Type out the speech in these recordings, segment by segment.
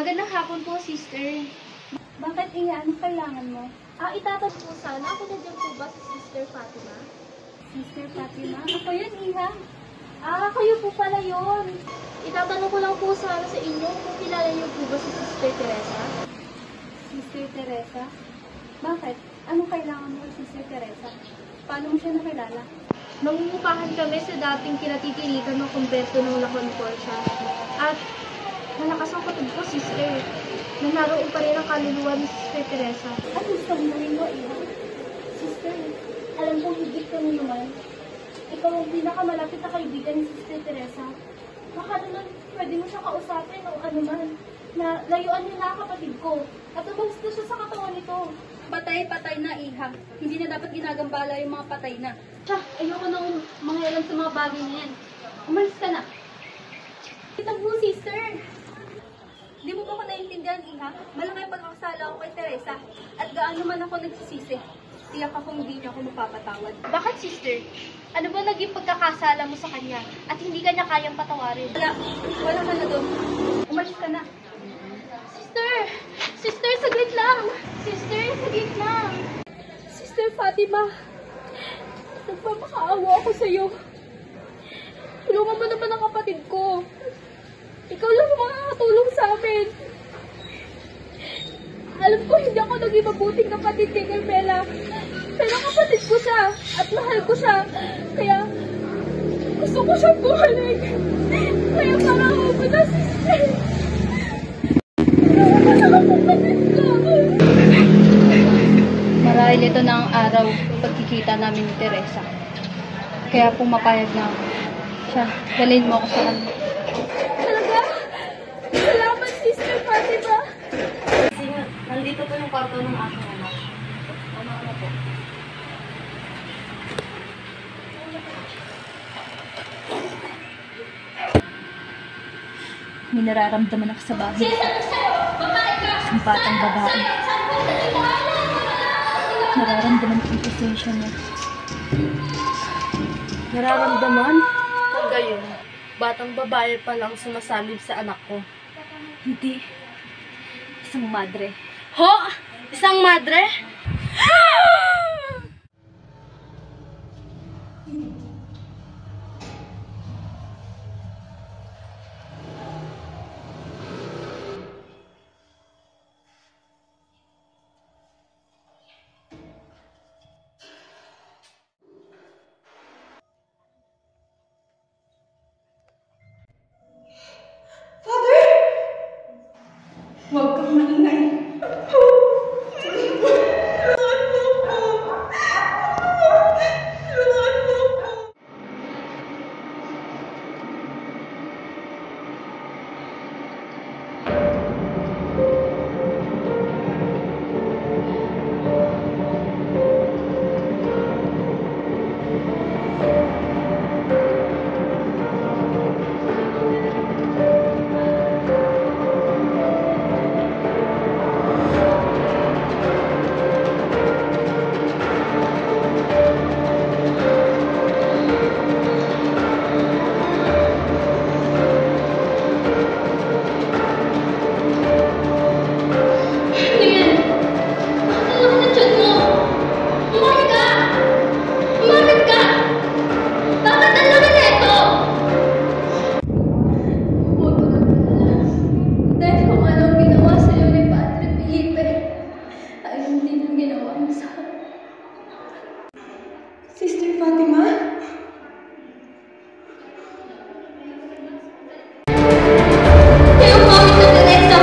Magandang hapon po, sister. Bakit iya? Anong kailangan mo? Itatanong po sana, ako na dyan po ba si Sister Fatima? Sister Fatima? Ako yan, Iha. Kayo po pala yun. Itatanong ko lang po sana sa inyo kung kilala niyo po ba si Sister Teresa? Sister Teresa? Bakit? Anong kailangan mo, Sister Teresa? Paano mo siya nakilala? Nangungupahan kami sa dating kinatitirikan ng kumbento ng La Concordia. At malakas ang patid ko, sister, na naroon pa rin ang kaluluwa ni Sister Teresa. At gusto mo rin mo, Iha? Sister, alam kong higit ka naman. Ikaw ang pinakamalapit na kaibigan ni Sister Teresa. Baka naman pwede mo siya kausapin o ano man, na layuan niya na kapatid ko. At umalis na siya sa katawan nito. Patay-patay na, Iha. Hindi na dapat ginagambala yung mga patay na. Ayoko nang mangyalan sa mga bagay na yan. Umalis ka na. Kita mo, sister. Di mo ba ko naiintindihan, Iha? Malaki ang pagkakasala ko kay Teresa. At gaano man ako nagsisisi, tiyak akong hindi niya ako mapapatawad. Bakit, sister? Ano ba naging pagkakasala mo sa kanya at hindi ka niya kayang patawarin? Wala ka na doon. Umalis ka na. Sister! Sister, saglit lang! Sister, saglit lang! Sister Fatima, nagpapakaawa ako sa'yo. Tulungan mo naman ang kapatid ko. Ikaw lang ang makakatulong sa amin. Alam ko hindi ako naging mabuting kapatid kay Carmela. Pero kapatid ko siya at mahal ko siya. Kaya gusto ko siyang bumalik. Kaya pangako mo na, sister. Marahil ito na ang araw pagkikita namin ni Teresa. Kaya pumapayag na ako. Siya, dalhin mo ako sa kanya. Talaga? Salamat, Sister Fatima. Nandito po yung kwarto ng aking anak. Ano po? May nararamdaman ako sa bahay. Isang batang babae. Nararamdaman ko yung presensya niya. Nararamdaman? Kung gayon, batang babae pa lang sumasalib sa anak ko. Hindi. Isang madre. Ho! Isang madre? Huwag kang maingay. Sister Fatima? Kayo umamit na, Teresa!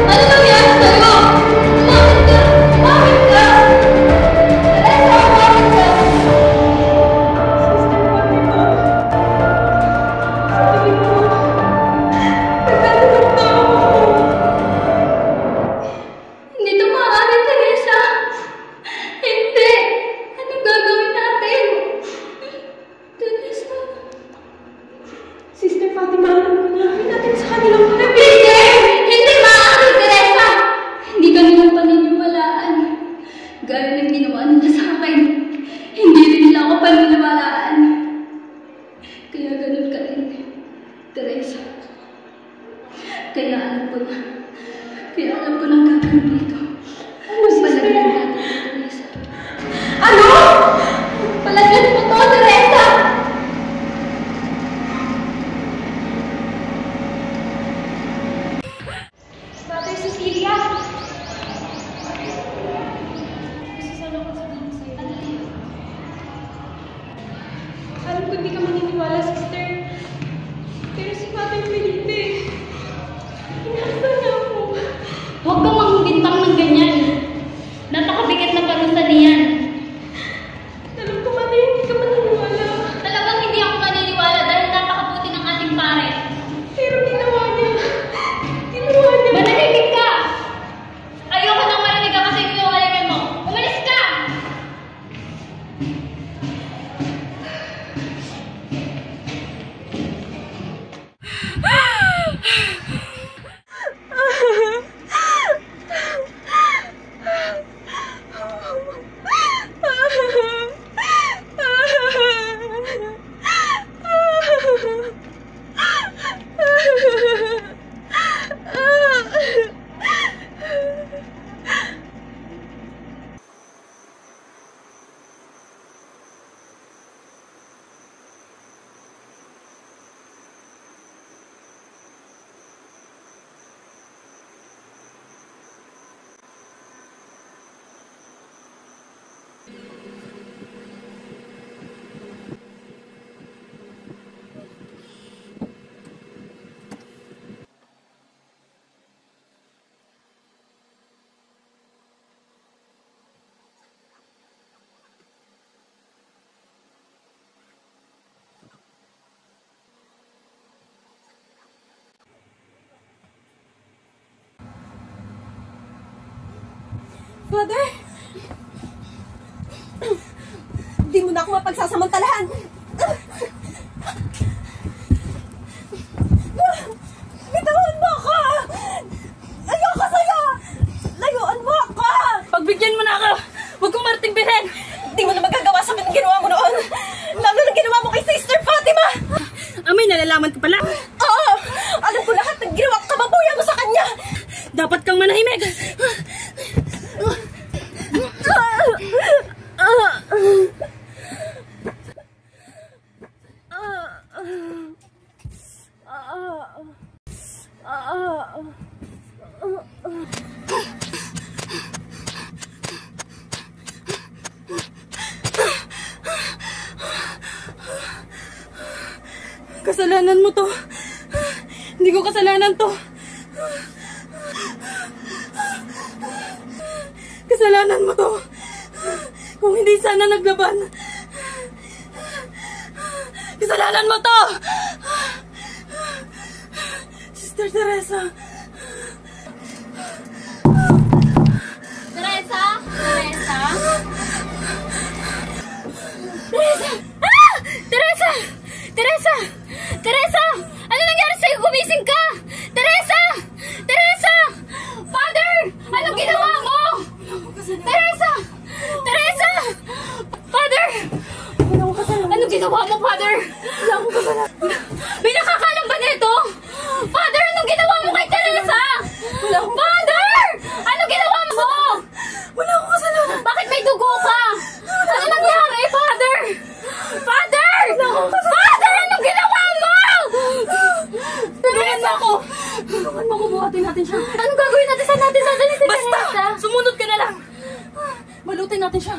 Ano nangyari sa'yo? Umamit ka! Umamit ka! Teresa, umamit ka! Sister Fatima? Sabi mo, nagtatanong na ako. Hindi ito maaari, Teresa! Hindi! Anong gagawin natin? Teresa! Sister Fatima, ano gagawin natin sa kanilang mga Hindi! Hindi maaari, Teresa! Hindi ka nilang paniniwalaan. Gaya ng ginawa nila sa akin. Hindi rin nila ako paniniwalaan. Kaya ganun ka rin, Teresa. Kaya alam ko na, ko hindi ka maniniwala, sister. Pero si Father Felipe, inasa niya ako. Huwag kang mangbintang ng ganyan. Napakabigat na parusa niyan. Alam ko, Father, hindi ka maniniwala. Talagang hindi ako maniniwala dahil napakabuti ng ating pare. Pero ginawa niya. Ginawa niya. Manahimik ka! Ayoko nang marinig ako sa inuugalingan mo. Umalis ka! Father! Hindi mo na ako mapagsasamantalahan! Bitawan mo ako! Ayoko sa'yo! Layuan mo ako! Pagbigyan mo na ako! Huwag kong marating bilhin! Hindi mo na magagawa sa amin ang ginawa mo noon! Lalo na ginawa mo kay Sister Fatima! May nalalaman ka pala! Oo! Alam ko lahat ng ginawa kababuyan mo sa kanya! Dapat kang manahimik! Kasalanan mo to. Hindi ko kasalanan to. Kasalanan mo to. Kung hindi sana naglaban. Kasalanan mo to. Sister Teresa. Teresa? Teresa? Teresa! Ah! Teresa! Teresa! Teresa! Ano nangyari sa'yo? Gumising ka! Teresa! Teresa! Father! Anong ginawa mo? Teresa! Teresa! Father! Anong ginawa mo, Father? May nakakalam ba nito? Father, anong ginawa mo kay Teresa? Father! Anong ginawa mo? Wala akong kasalanan. Bakit may dugo ka? Ano nangyari, Father? Father! Father, anong ginawa mo? Tulungan mo ako. Tulungan mo ako, buhatin natin siya. Anong gagawin natin? Saan natin dadalhin si Teresa? Basta! Sumunod ka na lang. Balutin natin siya.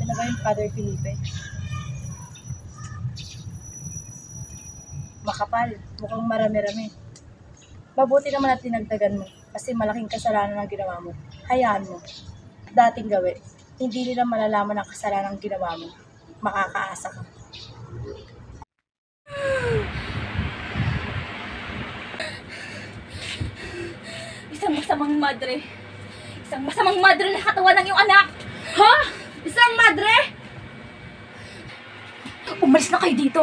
Ano ba yung Father Felipe? Makapal, mukhang marami-rami. Mabuti naman at tinagdagan mo kasi malaking kasalanan ang ginawa mo. Hayaan mo. Dating gawi, hindi nila malalaman ang kasalanan ang ginawa mo. Makakaasa ka. Isang masamang madre. Isang masamang madre na katawan ng iyong anak. Ha? Isang madre? Umalis na kayo dito.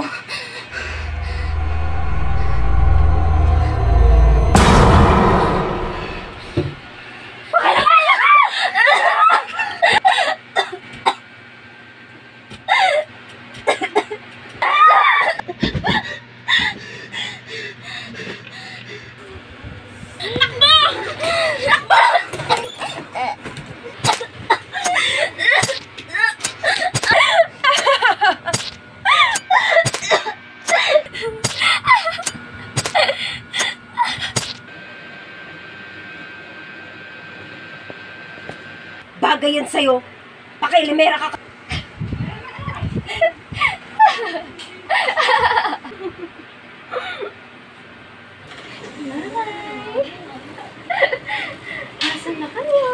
bagay yan sa'yo. Pakailimera ka. Asan na kayo?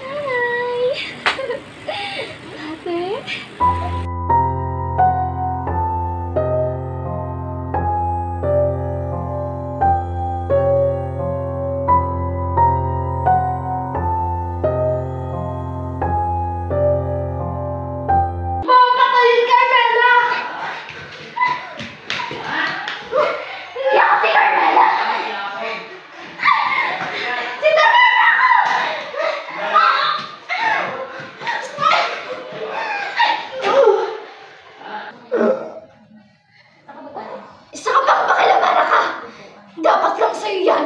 Hi! Ate? Papatayin ka, Carmela! Hindi ako si Carmela! Si Teresa ako! Isa ka pang pakilamara ka! Dapat lang sa'yo yan!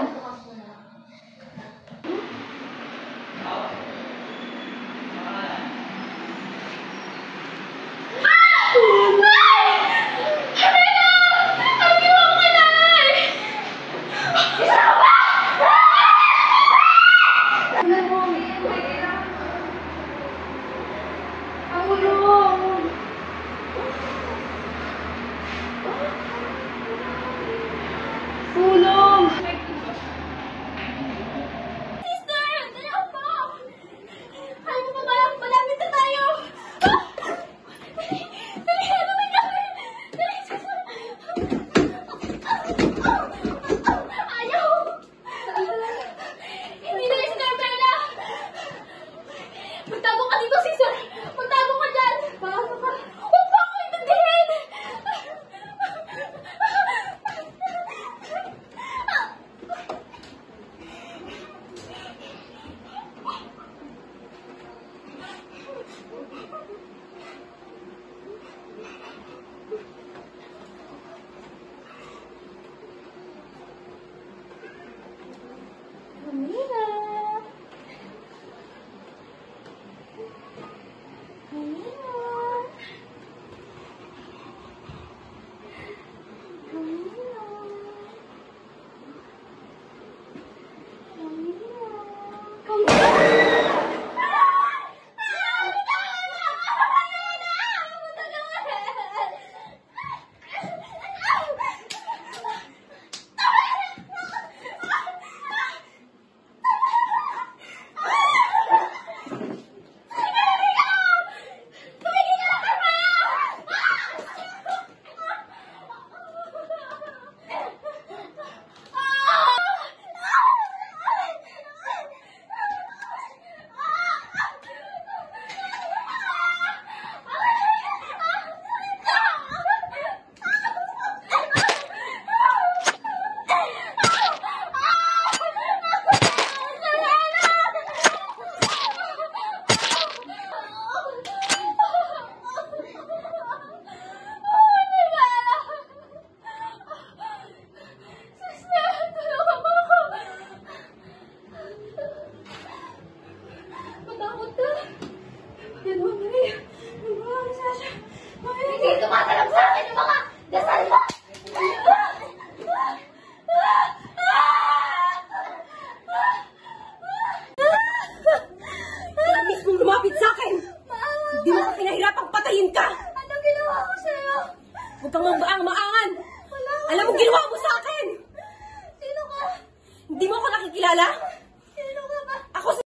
Magtago ka dito, Caesar! Magtago ka dyan! Paano ka? Huwag mo ako intindihin! Hindi tumatalab sa akin yung mga dasal mo! Labis mong lumapit sa akin! Hindi mo ka pinahirapang patayin ka! Anong ginawa ko sa'yo? Huwag kang maangan! Alam mo ginawa mo sa akin! Sino ka? Hindi mo ako nakikilala?